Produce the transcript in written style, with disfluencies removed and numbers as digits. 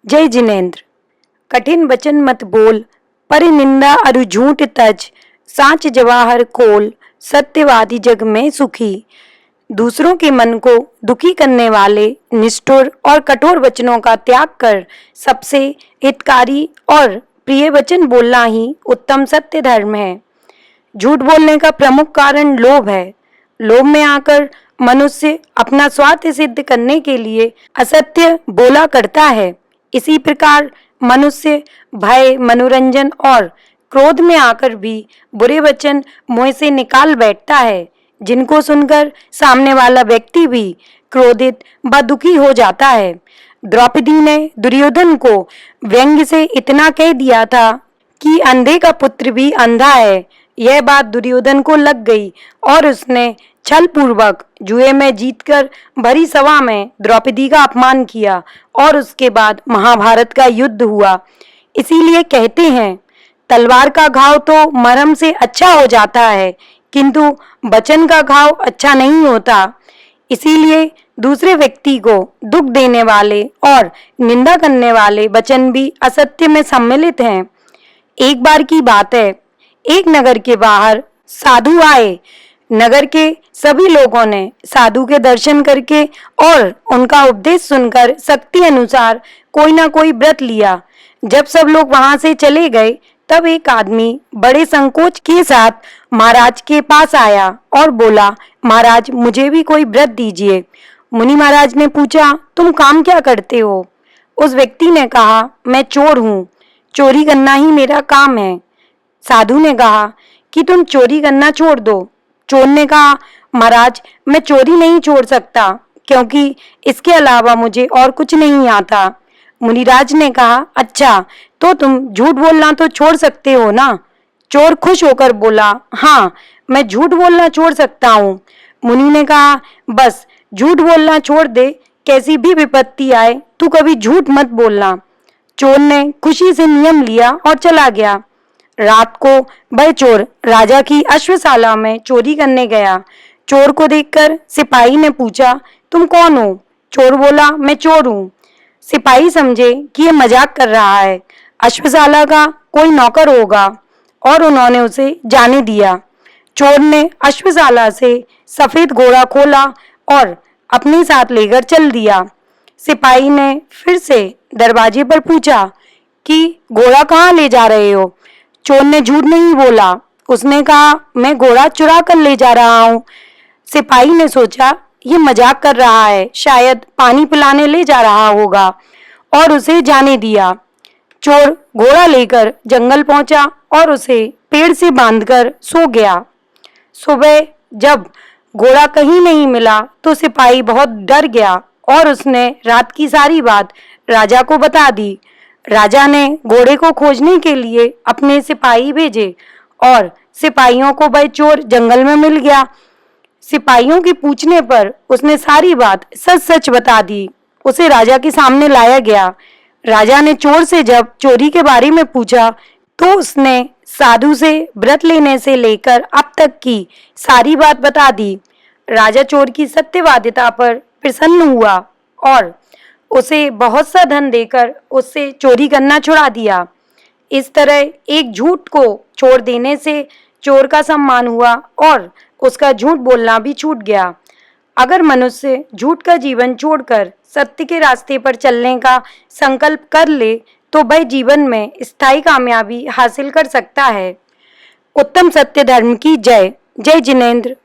जय जिनेन्द्र। कठिन वचन मत बोल, पर निंदा अरु झूठ तज, साच जवाहर खोल, सत्यवादी जग में सुखी। दूसरों के मन को दुखी करने वाले निष्ठुर और कठोर वचनों का त्याग कर सबसे हितकारी और प्रिय वचन बोलना ही उत्तम सत्य धर्म है। झूठ बोलने का प्रमुख कारण लोभ है। लोभ में आकर मनुष्य अपना स्वार्थ सिद्ध करने के लिए असत्य बोला करता है। इसी प्रकार मनुष्य भय, मनोरंजन और क्रोध में आकर भी बुरे वचन मुंह से निकाल बैठता है, जिनको सुनकर सामने वाला व्यक्ति भी क्रोधित व दुखी हो जाता है। द्रौपदी ने दुर्योधन को व्यंग्य से इतना कह दिया था कि अंधे का पुत्र भी अंधा है। यह बात दुर्योधन को लग गई और उसने छल पूर्वक जुए में जीतकर भरी सभा में द्रौपदी का अपमान किया और उसके बाद महाभारत का युद्ध हुआ। इसीलिए कहते हैं, तलवार का घाव तो मरहम से अच्छा हो जाता है, किंतु वचन का घाव अच्छा नहीं होता। इसीलिए दूसरे व्यक्ति को दुख देने वाले और निंदा करने वाले वचन भी असत्य में सम्मिलित हैं। एक बार की बात है, एक नगर के बाहर साधु आए। नगर के सभी लोगों ने साधु के दर्शन करके और उनका उपदेश सुनकर शक्ति अनुसार कोई ना कोई व्रत लिया। जब सब लोग वहां से चले गए, तब एक आदमी बड़े संकोच के साथ महाराज के पास आया और बोला, महाराज मुझे भी कोई व्रत दीजिए। मुनि महाराज ने पूछा, तुम काम क्या करते हो? उस व्यक्ति ने कहा, मैं चोर हूँ, चोरी करना ही मेरा काम है। साधु ने कहा कि तुम चोरी करना छोड़ दो। चोर ने कहा, महाराज मैं चोरी नहीं छोड़ सकता, क्योंकि इसके अलावा मुझे और कुछ नहीं आता। मुनिराज ने कहा, अच्छा तो तुम झूठ बोलना तो छोड़ सकते हो ना? चोर खुश होकर बोला, हाँ मैं झूठ बोलना छोड़ सकता हूँ। मुनि ने कहा, बस झूठ बोलना छोड़ दे, कैसी भी विपत्ति आए तू कभी झूठ मत बोलना। चोर ने खुशी से नियम लिया और चला गया। रात को वह चोर राजा की अश्वशाला में चोरी करने गया। चोर को देखकर सिपाही ने पूछा, तुम कौन हो? चोर बोला, मैं चोर हूँ। सिपाही समझे कि यह मजाक कर रहा है, अश्वशाला का कोई नौकर होगा, और उन्होंने उसे जाने दिया। चोर ने अश्वशाला से सफेद घोड़ा खोला और अपने साथ लेकर चल दिया। सिपाही ने फिर से दरवाजे पर पूछा कि घोड़ा कहाँ ले जा रहे हो? चोर ने झूठ नहीं बोला, उसने कहा, मैं घोड़ा चुरा कर ले जा रहा हूँ। सिपाही ने सोचा ये मजाक कर रहा है, शायद पानी पिलाने ले जा रहा होगा, और उसे जाने दिया। चोर घोड़ा लेकर जंगल पहुंचा और उसे पेड़ से बांधकर सो गया। सुबह जब घोड़ा कहीं नहीं मिला तो सिपाही बहुत डर गया और उसने रात की सारी बात राजा को बता दी। राजा ने घोड़े को खोजने के लिए अपने सिपाही भेजे और सिपाहियों को वह चोर जंगल में मिल गया। सिपाहियों के पूछने पर उसने सारी बात सच सच बता दी। उसे राजा के सामने लाया गया। राजा ने चोर से जब चोरी के बारे में पूछा तो उसने साधु से व्रत लेने से लेकर अब तक की सारी बात बता दी। राजा चोर की सत्यवादिता पर प्रसन्न हुआ और उसे बहुत सा धन देकर उससे चोरी करना छुड़ा दिया। इस तरह एक झूठ को छोड़ देने से चोर का सम्मान हुआ और उसका झूठ बोलना भी छूट गया। अगर मनुष्य झूठ का जीवन छोड़कर सत्य के रास्ते पर चलने का संकल्प कर ले तो वह जीवन में स्थायी कामयाबी हासिल कर सकता है। उत्तम सत्य धर्म की जय। जय जिनेन्द्र।